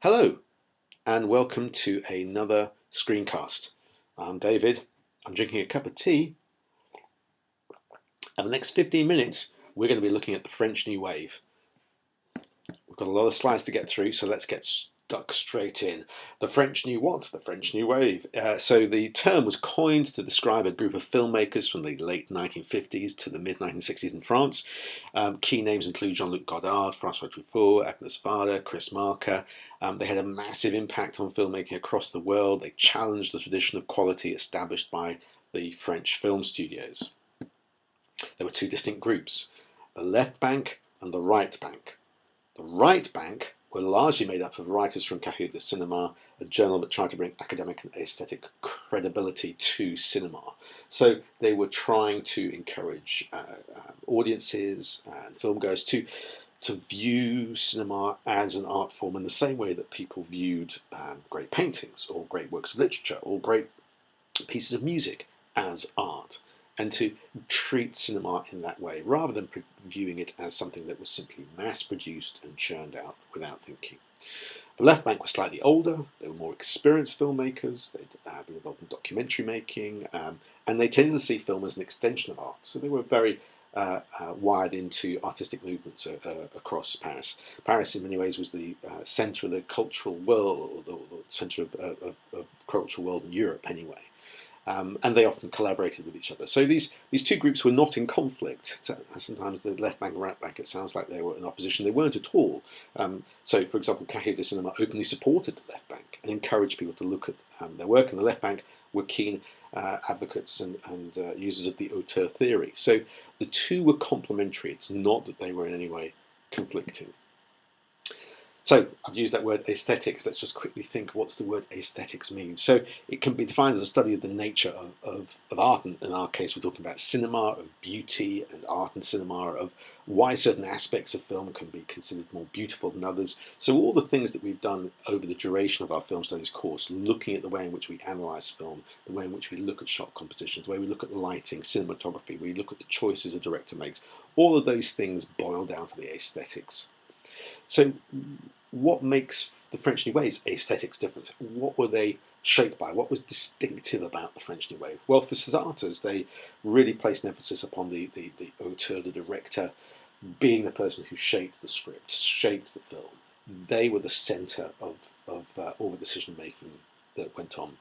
Hello, and welcome to another screencast. I'm David. I'm drinking a cup of tea, and the next 15 minutes we're going to be looking at the French New Wave. We've got a lot of slides to get through, so let's get stuck straight in. The French New what? The French New Wave. So the term was coined to describe a group of filmmakers from the late 1950s to the mid-1960s in France. Key names include Jean-Luc Godard, François Truffaut, Agnes Varda, Chris Marker. They had a massive impact on filmmaking across the world. They challenged the tradition of quality established by the French film studios. There were two distinct groups, the left bank and the right bank. The right bank were largely made up of writers from Cahiers de Cinema, a journal that tried to bring academic and aesthetic credibility to cinema. So they were trying to encourage audiences and filmgoers to view cinema as an art form in the same way that people viewed great paintings or great works of literature or great pieces of music as art, and to treat cinema in that way rather than viewing it as something that was simply mass-produced and churned out without thinking. The left bank was slightly older, they were more experienced filmmakers, they'd been involved in documentary making, and they tended to see film as an extension of art. So they were very wired into artistic movements across Paris. Paris, in many ways, was the centre of the cultural world, or the centre of the cultural world in Europe, anyway. And they often collaborated with each other. So these two groups were not in conflict. Sometimes the left bank and right bank, it sounds like they were in opposition. They weren't at all. So, for example, Cahiers de Cinema openly supported the left bank and encouraged people to look at their work, and the left bank were keen advocates and users of the auteur theory. So the two were complementary. It's not that they were in any way conflicting. So I've used that word aesthetics. Let's just quickly think, what's the word aesthetics mean? So it can be defined as a study of the nature of art. And in our case, we're talking about cinema, of beauty and art and cinema, of why certain aspects of film can be considered more beautiful than others. So all the things that we've done over the duration of our film studies course, looking at the way in which we analyse film, the way in which we look at shot compositions, the way we look at lighting, cinematography, we look at the choices a director makes, all of those things boil down to the aesthetics. So what makes the French New Wave's aesthetics different? What were they shaped by? What was distinctive about the French New Wave? Well, for starters, they really placed an emphasis upon the auteur, the director, being the person who shaped the script, shaped the film. They were the centre of all the decision making that went on.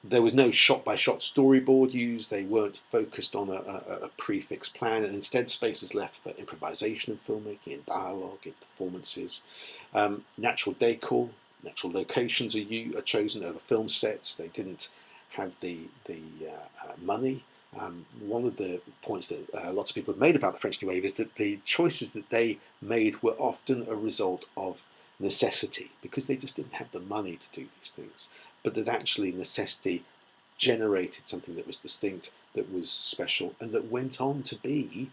There was no shot-by-shot storyboard used. They weren't focused on a prefix plan, and instead space is left for improvisation in filmmaking, in dialogue, in performances. Natural decor, natural locations are chosen over film sets. They didn't have the money. One of the points that lots of people have made about the French New Wave is that the choices that they made were often a result of necessity, because they just didn't have the money to do these things, but that actually necessity generated something that was distinct, that was special, and that went on to be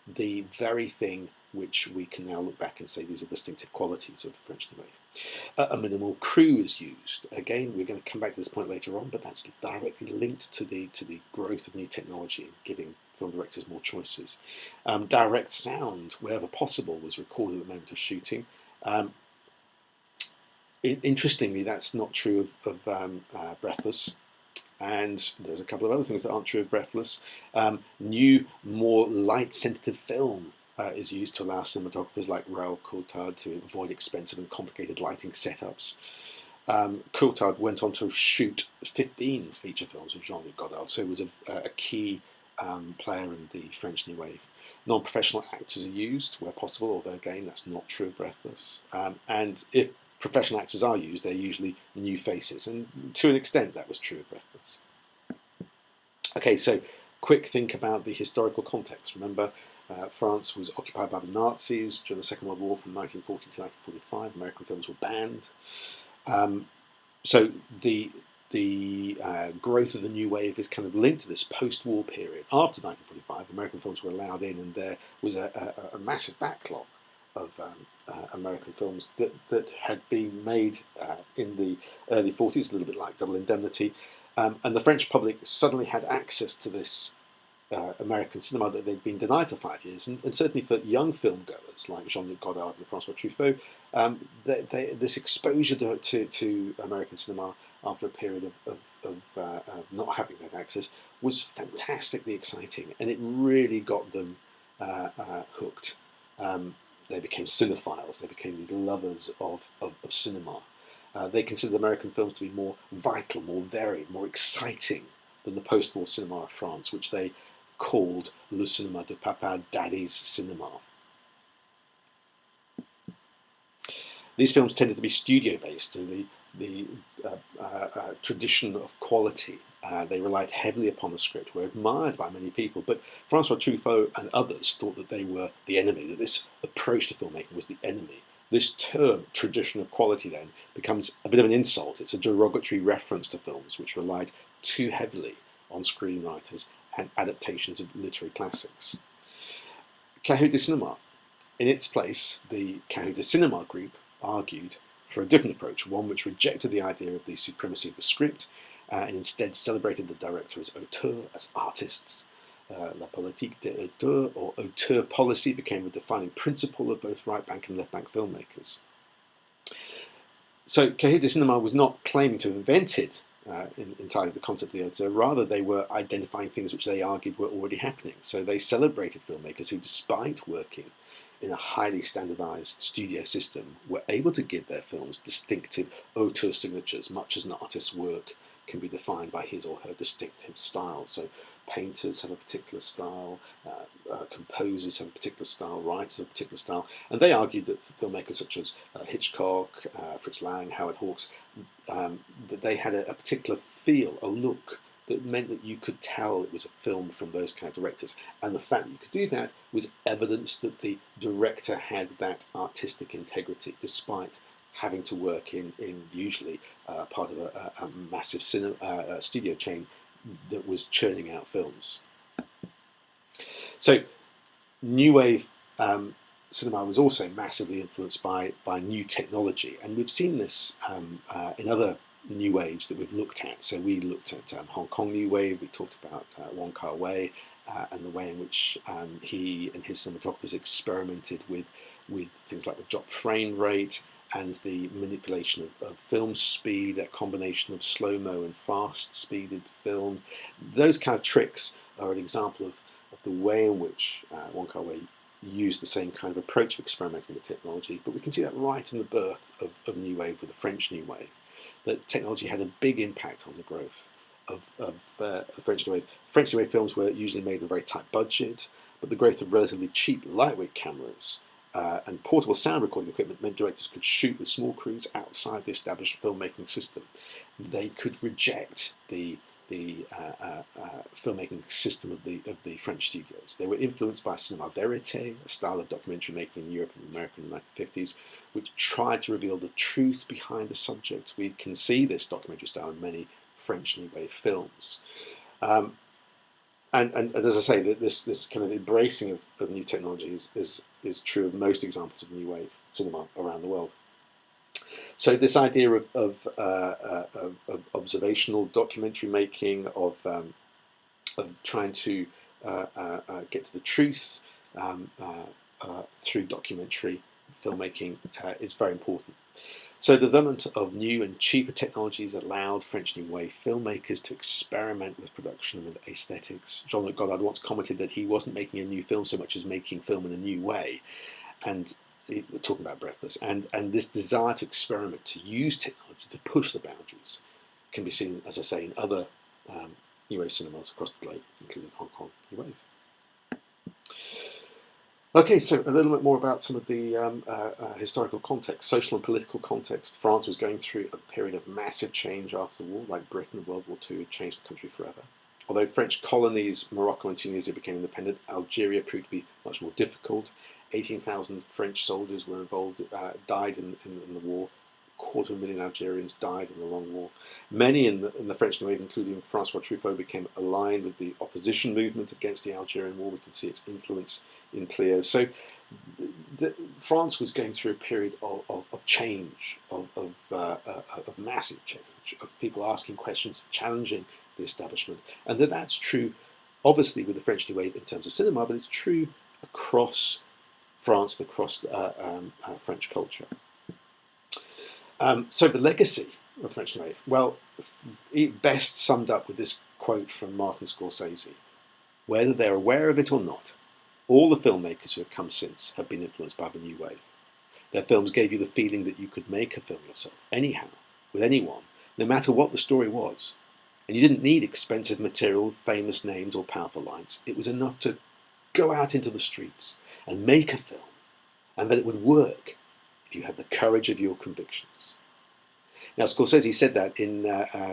the very thing which we can now look back and say these are distinctive qualities of the French New Wave. A minimal crew is used. Again, we're going to come back to this point later on, but that's directly linked to the growth of new technology and giving film directors more choices. Direct sound, wherever possible, was recorded at the moment of shooting. Interestingly, that's not true of Breathless, and there's a couple of other things that aren't true of Breathless. New, more light-sensitive film is used to allow cinematographers like Raoul Coulthard to avoid expensive and complicated lighting setups. Coulthard went on to shoot 15 feature films with Jean-Luc Godard, so he was a key player in the French New Wave. Non-professional actors are used where possible, although again that's not true of Breathless. And if professional actors are used, they're usually new faces, and to an extent that was true of Breathless. Okay, so quick think about the historical context. Remember, France was occupied by the Nazis during the Second World War from 1940 to 1945. American films were banned. So the growth of the New Wave is kind of linked to this post-war period. After 1945, American films were allowed in, and there was a massive backlog of American films that had been made in the early 40s, a little bit like Double Indemnity, and the French public suddenly had access to this American cinema that they'd been denied for 5 years, and certainly for young film goers like Jean-Luc Godard and Francois Truffaut, this exposure to American cinema after a period of not having that access was fantastically exciting, and it really got them hooked. They became cinephiles. They became these lovers of cinema. They considered American films to be more vital, more varied, more exciting than the post-war cinema of France, which they called le cinéma de papa, daddy's cinema. These films tended to be studio-based, and the tradition of quality. They relied heavily upon the script, were admired by many people, but Francois Truffaut and others thought that they were the enemy, that this approach to filmmaking was the enemy. This term, tradition of quality, then becomes a bit of an insult. It's a derogatory reference to films which relied too heavily on screenwriters and adaptations of literary classics. Cahiers du Cinéma. In its place, the Cahiers du Cinéma group argued for a different approach, one which rejected the idea of the supremacy of the script and instead celebrated the director as auteur, as artists. La politique des auteurs, or auteur policy, became a defining principle of both right-bank and left-bank filmmakers. So Cahiers du Cinéma was not claiming to have invented entirely the concept of the auteur. Rather, they were identifying things which they argued were already happening. So they celebrated filmmakers who, despite working in a highly standardized studio system, were able to give their films distinctive auteur signatures, much as an artist's work can be defined by his or her distinctive style. So painters have a particular style, composers have a particular style, writers have a particular style, and they argued that for filmmakers such as Hitchcock, Fritz Lang, Howard Hawks, that they had a particular feel, a look, that meant that you could tell it was a film from those kind of directors. And the fact that you could do that was evidence that the director had that artistic integrity, despite having to work in usually part of a massive studio chain that was churning out films. So New Wave cinema was also massively influenced by new technology, and we've seen this in other New Waves that we've looked at. So we looked at Hong Kong New Wave, we talked about Wong Kar-wai and the way in which he and his cinematographers experimented with things like the drop frame rate and the manipulation of film speed, that combination of slow-mo and fast-speeded film. Those kind of tricks are an example of the way in which Wong Kar-wai used the same kind of approach of experimenting with technology. But we can see that right in the birth of New Wave, with the French New Wave, that technology had a big impact on the growth of French New Wave. French New Wave films were usually made with a very tight budget, but the growth of relatively cheap, lightweight cameras and portable sound recording equipment meant directors could shoot with small crews outside the established filmmaking system. They could reject the filmmaking system of the French studios. They were influenced by cinema verite, a style of documentary making in Europe and America in the 1950s, which tried to reveal the truth behind the subject. We can see this documentary style in many French New Wave films. And as I say, this kind of embracing of new technology is true of most examples of New Wave cinema around the world. So this idea of observational documentary making, of trying to get to the truth through documentary filmmaking is very important. So the development of new and cheaper technologies allowed French New Wave filmmakers to experiment with production and with aesthetics. Jean-Luc Godard once commented that he wasn't making a new film so much as making film in a new way. And we're talking about Breathless, and this desire to experiment, to use technology, to push the boundaries, can be seen, as I say, in other New Wave cinemas across the globe, including Hong Kong New Wave. Okay, so a little bit more about some of the historical context, social and political context. France was going through a period of massive change after the war, like Britain in World War II had changed the country forever. Although French colonies, Morocco and Tunisia, became independent, Algeria proved to be much more difficult. 18,000 French soldiers were involved, died in the war. 250,000 Algerians died in the Long War. Many in the French New Wave, including Francois Truffaut, became aligned with the opposition movement against the Algerian War. We can see its influence in Cleo. So France was going through a period of change, of massive change, of people asking questions, challenging the establishment. And that's true obviously with the French New Wave in terms of cinema, but it's true across France and across French culture. So the legacy of French New Wave, well, it best summed up with this quote from Martin Scorsese: "Whether they're aware of it or not, all the filmmakers who have come since have been influenced by the New Wave. Their films gave you the feeling that you could make a film yourself, anyhow, with anyone, no matter what the story was. And you didn't need expensive material, famous names, or powerful lines. It was enough to go out into the streets and make a film, and that it would work if you had the courage of your convictions." Now, Scorsese said that in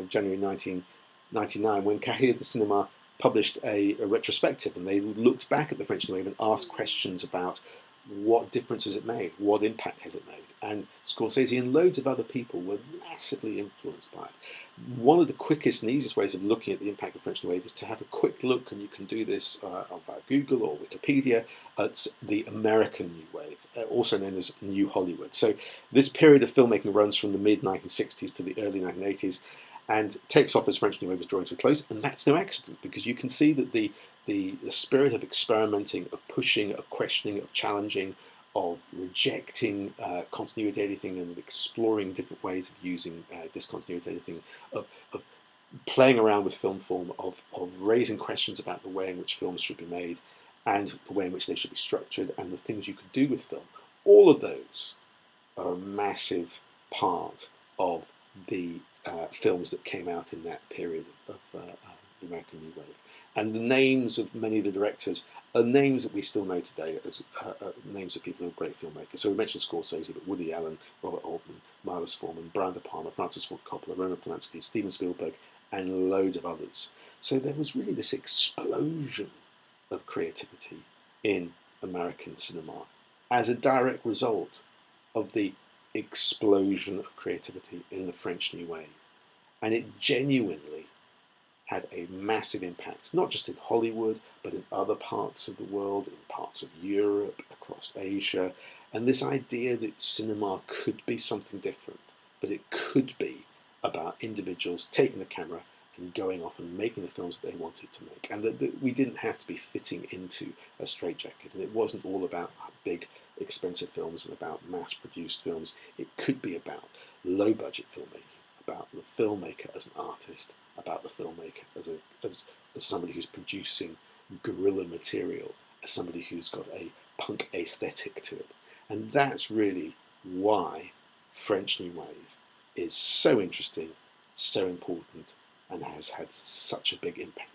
January 1999 when Cahiers du Cinéma published a retrospective, and they looked back at the French New Wave and asked questions about what difference has it made, what impact has it made. And Scorsese and loads of other people were massively influenced by it. One of the quickest and easiest ways of looking at the impact of the French New Wave is to have a quick look, and you can do this via Google or Wikipedia, at the American New Wave, also known as New Hollywood. So this period of filmmaking runs from the mid-1960s to the early 1980s and takes off as French New Wave is drawing to a close. And that's no accident, because you can see that the spirit of experimenting, of pushing, of questioning, of challenging, of rejecting continuity editing and exploring different ways of using discontinuity editing, of playing around with film form, of raising questions about the way in which films should be made and the way in which they should be structured and the things you could do with film. All of those are a massive part of the films that came out in that period of the American New Wave. And the names of many of the directors are names that we still know today as names of people who are great filmmakers. So we mentioned Scorsese, but Woody Allen, Robert Altman, Milos Forman, Brian De Palma, Francis Ford Coppola, Roman Polanski, Steven Spielberg, and loads of others. So there was really this explosion of creativity in American cinema as a direct result of the explosion of creativity in the French New Wave. And it genuinely had a massive impact, not just in Hollywood, but in other parts of the world, in parts of Europe, across Asia. And this idea that cinema could be something different, that it could be about individuals taking the camera and going off and making the films that they wanted to make. And that we didn't have to be fitting into a straitjacket. And it wasn't all about big, expensive films and about mass-produced films. It could be about low-budget filmmaking, about the filmmaker as an artist, about the filmmaker as somebody who's producing guerrilla material, as somebody who's got a punk aesthetic to it. And that's really why French New Wave is so interesting, so important, and has had such a big impact.